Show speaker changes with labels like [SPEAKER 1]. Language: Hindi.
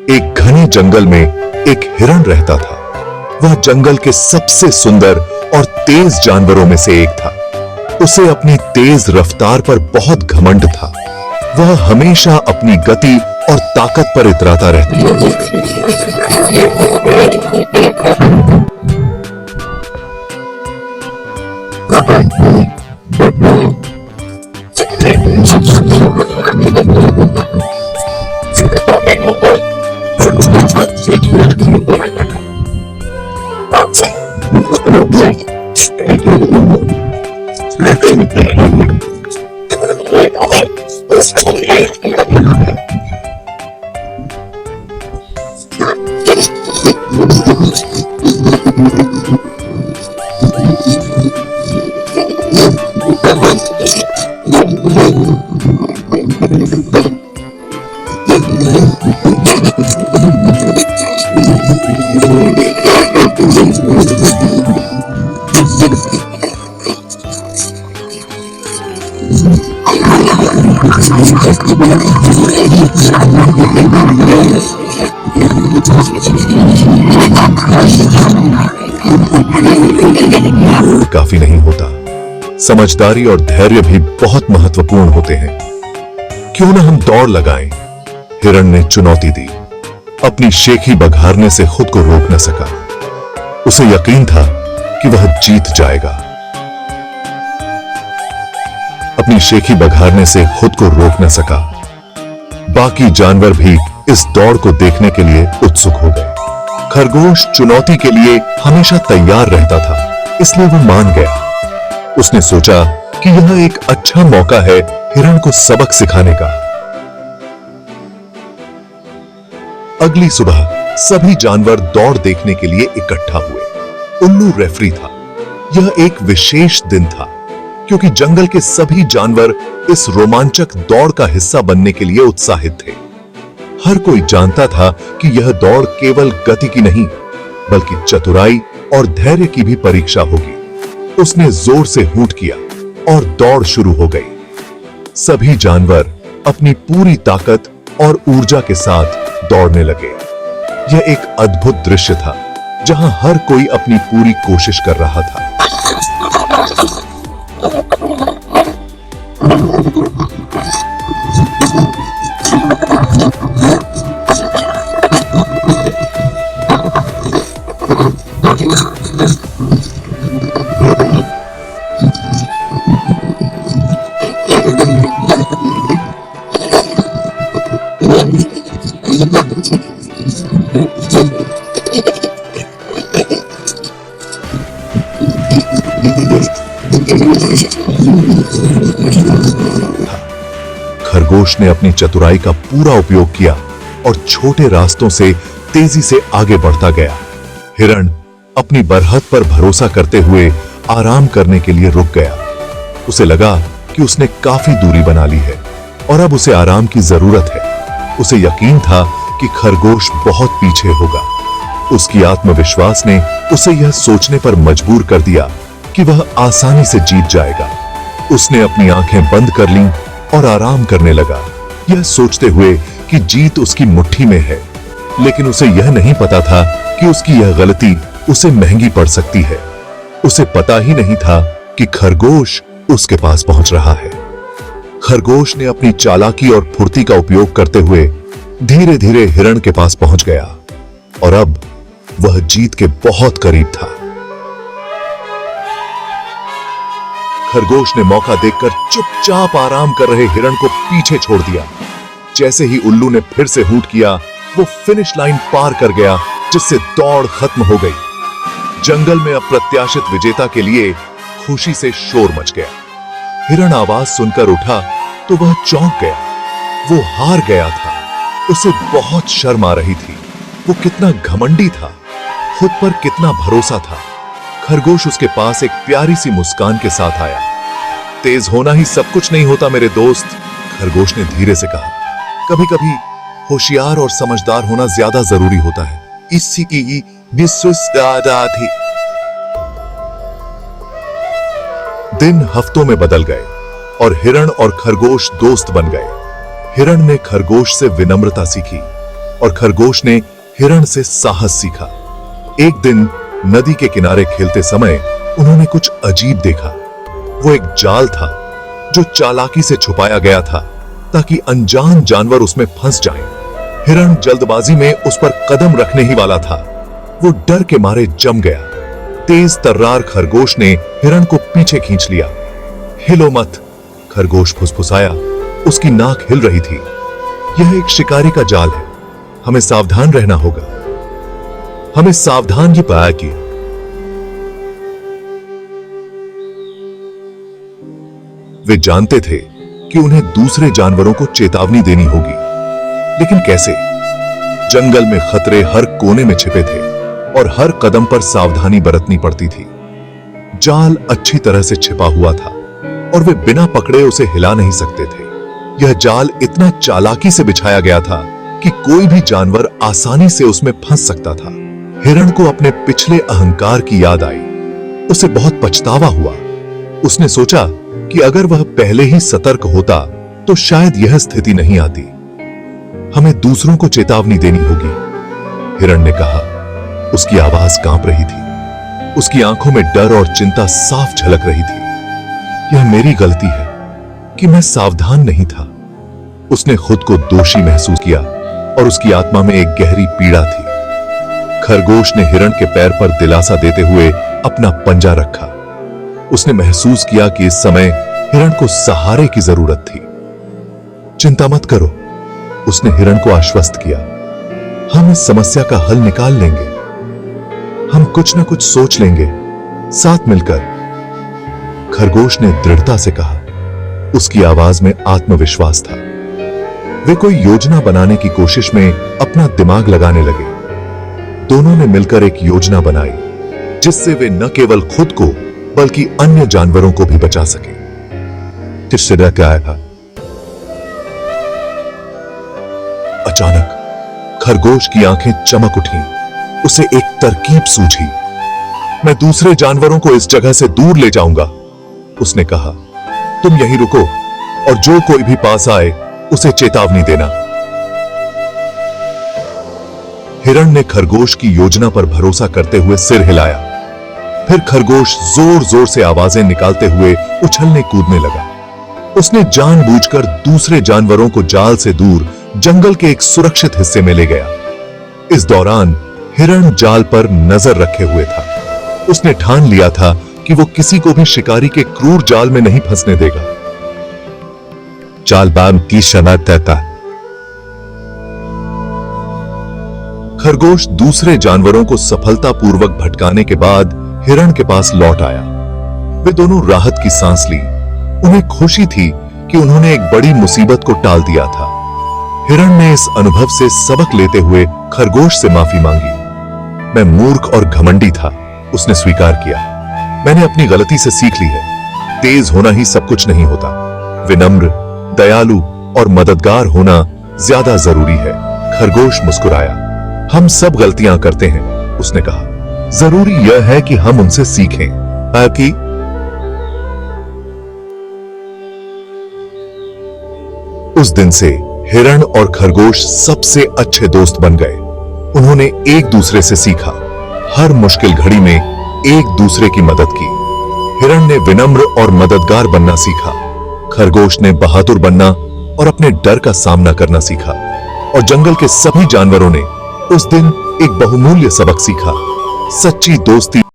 [SPEAKER 1] एक घने जंगल में एक हिरण रहता था। वह जंगल के सबसे सुंदर और तेज जानवरों में से एक था। उसे अपनी तेज रफ्तार पर बहुत घमंड था। वह हमेशा अपनी गति और ताकत पर इतराता रहता। काफी नहीं होता, समझदारी और धैर्य भी बहुत महत्वपूर्ण होते हैं। क्यों ना हम दौड़ लगाएं? हिरण ने चुनौती दी। अपनी शेखी बघारने से खुद को रोक न सका। उसे यकीन था कि वह जीत जाएगा। अपनी शेखी बघारने से खुद को रोक न सका। बाकी जानवर भी इस दौड़ को देखने के लिए उत्सुक हो गए। खरगोश चुनौती के लिए हमेशा तैयार रहता था, इसलिए वो मान गया। उसने सोचा कि यह एक अच्छा मौका है हिरण को सबक सिखाने का। अगली सुबह सभी जानवर दौड़ देखने के लिए इकट्ठा हुए। उल्लू रेफरी था। यह एक विशेष दिन था क्योंकि जंगल के सभी जानवर इस रोमांचक दौड़ का हिस्सा बनने के लिए उत्साहित थे। हर कोई जानता था कि यह दौड़ केवल गति की नहीं, बल्कि चतुराई और धैर्य की भी परीक्षा होगी। उसने जोर से हूंट किया और दौड़ शुरू हो गई। सभी जानवर अपनी पूरी ताकत और ऊर्जा के साथ दौड़ने लगे। यह एक अद्भुत दृश्य था, जहां हर कोई अपनी पूरी कोशिश कर रहा था। खरगोश ने अपनी चतुराई का पूरा उपयोग किया और छोटे रास्तों से तेजी से आगे बढ़ता गया। हिरण अपनी बरहत पर भरोसा करते हुए आराम करने के लिए रुक गया। उसे लगा कि उसने काफी दूरी बना ली है और अब उसे आराम की जरूरत है। उसे यकीन था कि खरगोश बहुत पीछे होगा। उसकी आत्मविश्वास ने उसे यह सोचने पर मजबूर कर दिया कि वह आसानी से जीत जाएगा। उसने अपनी आंखें बंद कर लीं और आराम करने लगा, यह सोचते हुए कि जीत उसकी मुट्ठी में है। लेकिन उसे यह नहीं पता था कि उसकी यह गलती उसे महंगी पड़ सकती है। उसे पता ही नहीं था कि खरगोश उसके पास पहुंच रहा है। खरगोश ने अपनी चालाकी और फुर्ती का उपयोग करते हुए धीरे धीरे हिरण के पास पहुंच गया और अब वह जीत के बहुत करीब था। खरगोश ने मौका देखकर चुपचाप आराम कर रहे हिरण को पीछे छोड़ दिया। जैसे ही उल्लू ने फिर से हूंट किया, वो फिनिश लाइन पार कर गया, जिससे दौड़ खत्म हो गई। जंगल में अप्रत्याशित विजेता के लिए खुशी से शोर मच गया। हिरण आवाज सुनकर उठा तो वह चौंक गया। वो हार गया था। उसे बहुत शर्म आ रही थी। वो कितना घमंडी था, खुद पर कितना भरोसा था। खरगोश उसके पास एक प्यारी सी मुस्कान के साथ आया। तेज होना ही सब कुछ नहीं होता मेरे दोस्त, खरगोश ने धीरे से कहा। कभी कभी होशियार और समझदार होना ज्यादा जरूरी होता है। इसी की विश्वास थी। दिन हफ्तों में बदल गए और हिरण और खरगोश दोस्त बन गए। हिरण ने खरगोश से विनम्रता सीखी। और खरगोश ने हिरण से साहस सीखा। एक दिन नदी के किनारे खेलते समय उन्होंने कुछ अजीब देखा। वो एक जाल था जो चालाकी से छुपाया गया था ताकि अनजान जानवर उसमें फंस जाएं। हिरण जल्दबाजी में उस पर कदम रखने ही वाला था। वो डर के मारे जम गया। तेज तर्रार खरगोश ने हिरण को पीछे खींच लिया। हिलो मत, खरगोश फुसफुसाया। उसकी नाक हिल रही थी। यह एक शिकारी का जाल है, हमें सावधान रहना होगा। हमें सावधान ही पाया कि वे जानते थे कि उन्हें दूसरे जानवरों को चेतावनी देनी होगी, लेकिन कैसे? जंगल में खतरे हर कोने में छिपे थे और हर कदम पर सावधानी बरतनी पड़ती थी। जाल अच्छी तरह से छिपा हुआ था और वे बिना पकड़े उसे हिला नहीं सकते थे। यह जाल इतना चालाकी से बिछाया गया था कि कोई भी जानवर आसानी से उसमें फंस सकता था। हिरण को अपने पिछले अहंकार की याद आई। उसे बहुत पछतावा हुआ। उसने सोचा कि अगर वह पहले ही सतर्क होता तो शायद यह स्थिति नहीं आती। हमें दूसरों को चेतावनी देनी होगी, हिरण ने कहा। उसकी आवाज कांप रही थी। उसकी आंखों में डर और चिंता साफ झलक रही थी। यह मेरी गलती है कि मैं सावधान नहीं था। उसने खुद को दोषी महसूस किया और उसकी आत्मा में एक गहरी पीड़ा थी। खरगोश ने हिरण के पैर पर दिलासा देते हुए अपना पंजा रखा। उसने महसूस किया कि इस समय हिरण को सहारे की जरूरत थी। चिंता मत करो, उसने हिरण को आश्वस्त किया। हम इस समस्या का हल निकाल लेंगे। हम कुछ न कुछ सोच लेंगे, साथ मिलकर, खरगोश ने दृढ़ता से कहा। उसकी आवाज में आत्मविश्वास था। वे कोई योजना बनाने की कोशिश में अपना दिमाग लगाने लगे। दोनों ने मिलकर एक योजना बनाई जिससे वे न केवल खुद को बल्कि अन्य जानवरों को भी बचा सके। किससे डर के आया था? अचानक खरगोश की आंखें चमक उठी। उसे एक तरकीब सूझी। मैं दूसरे जानवरों को इस जगह से दूर ले जाऊंगा, उसने कहा। तुम यहीं रुको और जो कोई भी पास आए उसे चेतावनी देना। हिरण ने खरगोश की योजना पर भरोसा करते हुए सिर हिलाया। फिर खरगोश जोर जोर से आवाजें निकालते हुए उछलने कूदने लगा। उसने जानबूझकर दूसरे जानवरों को जाल से दूर जंगल के एक सुरक्षित हिस्से में ले गया। इस दौरान हिरण जाल पर नजर रखे हुए था। उसने ठान लिया था कि वो किसी को भी शिकारी के क्रूर जाल में नहीं फंसने देगा। चालबाज की शनाख्त देता। खरगोश दूसरे जानवरों को सफलतापूर्वक भटकाने के बाद हिरण के पास लौट आया। वे दोनों राहत की सांस ली। उन्हें खुशी थी कि उन्होंने एक बड़ी मुसीबत को टाल दिया था। हिरण ने इस अनुभव से सबक लेते हुए खरगोश से माफी मांगी। मैं मूर्ख और घमंडी था, उसने स्वीकार किया। मैंने अपनी गलती से सीख ली है। तेज होना ही सब कुछ नहीं होता। विनम्र, दयालु और मददगार होना ज्यादा जरूरी है। खरगोश मुस्कुराया। हम सब गलतियां करते हैं, उसने कहा। जरूरी यह है कि हम उनसे सीखें ताकि उस दिन से हिरण और खरगोश सबसे अच्छे दोस्त बन गए। उन्होंने एक दूसरे से सीखा, हर मुश्किल घड़ी में एक दूसरे की मदद की। हिरण ने विनम्र और मददगार बनना सीखा। खरगोश ने बहादुर बनना और अपने डर का सामना करना सीखा। और जंगल के सभी जानवरों ने उस दिन एक बहुमूल्य सबक सीखा। सच्ची दोस्ती